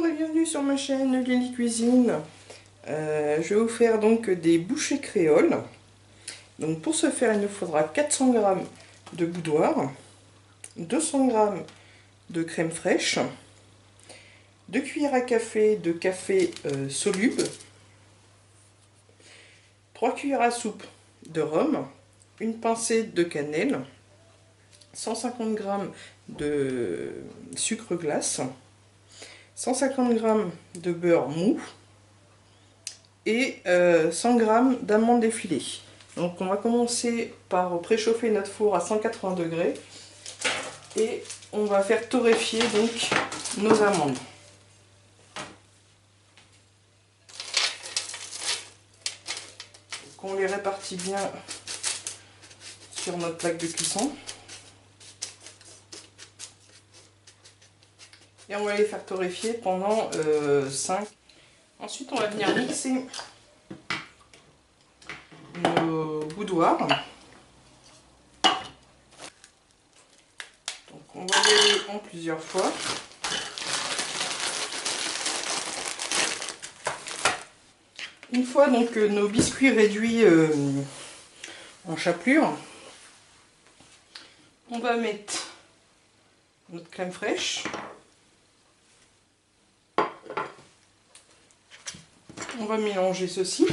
Bonjour et bienvenue sur ma chaîne Lily Cuisine. Je vais vous faire donc des bouchées créoles. Donc pour ce faire, il nous faudra 400 g de boudoir, 200 g de crème fraîche, 2 cuillères à café de café soluble, 3 cuillères à soupe de rhum, une pincée de cannelle, 150 g de sucre glace, 150 g de beurre mou et 100 g d'amandes effilées. Donc on va commencer par préchauffer notre four à 180 degrés et on va faire torréfier donc nos amandes. Donc on les répartit bien sur notre plaque de cuisson. Et on va les faire torréfier pendant 5. Ensuite, on va venir mixer nos boudoirs. Donc, on va y aller en plusieurs fois. Une fois donc nos biscuits réduits en chapelure, on va mettre notre crème fraîche. On va mélanger ceci.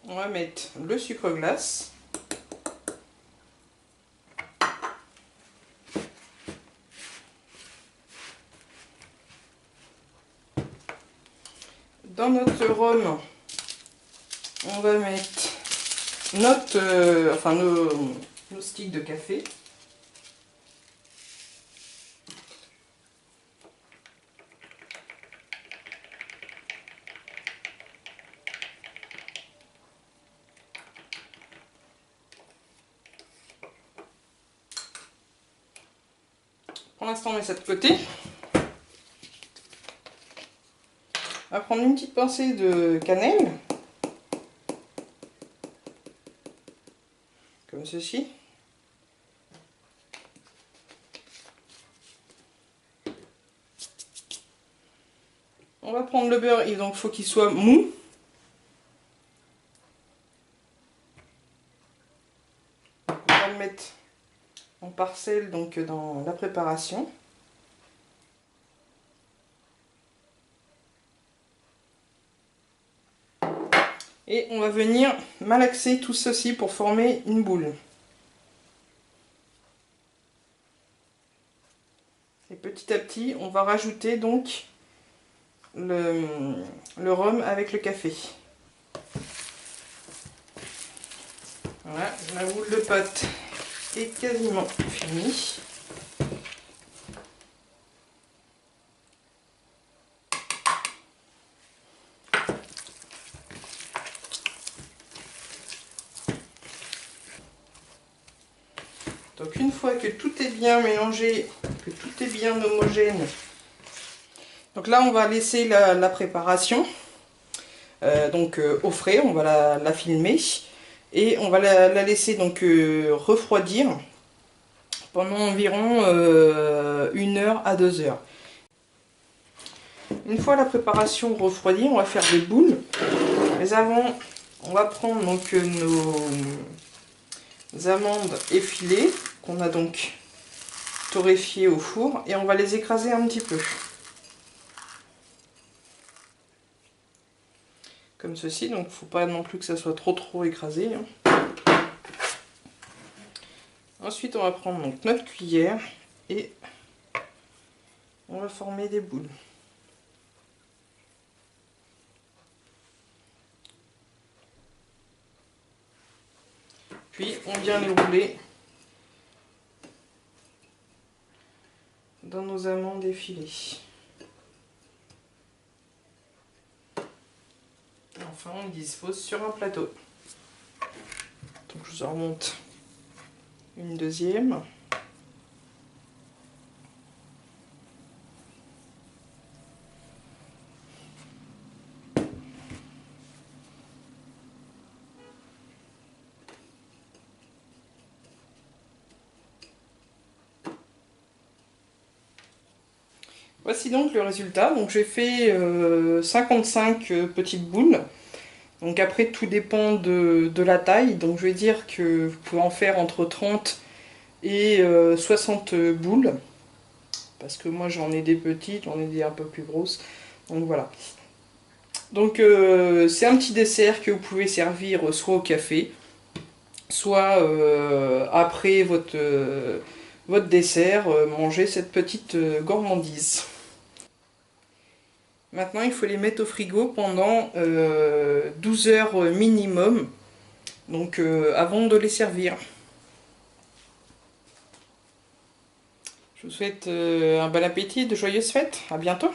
On va mettre le sucre glace. Dans notre rhum, on va mettre nos sticks de café. Pour l'instant, on met ça de côté. On va prendre une petite pincée de cannelle, comme ceci. On va prendre le beurre, et donc il faut qu'il soit mou. On va le mettre en parcelle donc dans la préparation. Et on va venir malaxer tout ceci pour former une boule. Et petit à petit, on va rajouter donc le rhum avec le café. Voilà, la boule de pâte est quasiment finie. Donc une fois que tout est bien mélangé, que tout est bien homogène, donc là on va laisser la préparation au frais, on va la filmer et on va la laisser donc refroidir pendant environ 1 heure à 2 heures. Une fois la préparation refroidie, on va faire des boules. Mais avant, on va prendre donc nos amandes effilées qu'on a donc torréfiées au four et on va les écraser un petit peu. Comme ceci, donc il ne faut pas non plus que ça soit trop écrasé. Ensuite, on va prendre donc notre cuillère et on va former des boules. Puis on vient les rouler dans nos amandes effilées. Enfin, on les dispose sur un plateau. Donc je vous en remonte une deuxième. Voici donc le résultat. Donc j'ai fait 55 petites boules. Donc après tout dépend de la taille. Donc je vais dire que vous pouvez en faire entre 30 et 60 boules. Parce que moi j'en ai des petites, j'en ai des un peu plus grosses. Donc voilà. Donc c'est un petit dessert que vous pouvez servir soit au café, soit après votre dessert, manger cette petite gourmandise. Maintenant il faut les mettre au frigo pendant 12 heures minimum, donc avant de les servir. Je vous souhaite un bon appétit, de joyeuses fêtes, à bientôt.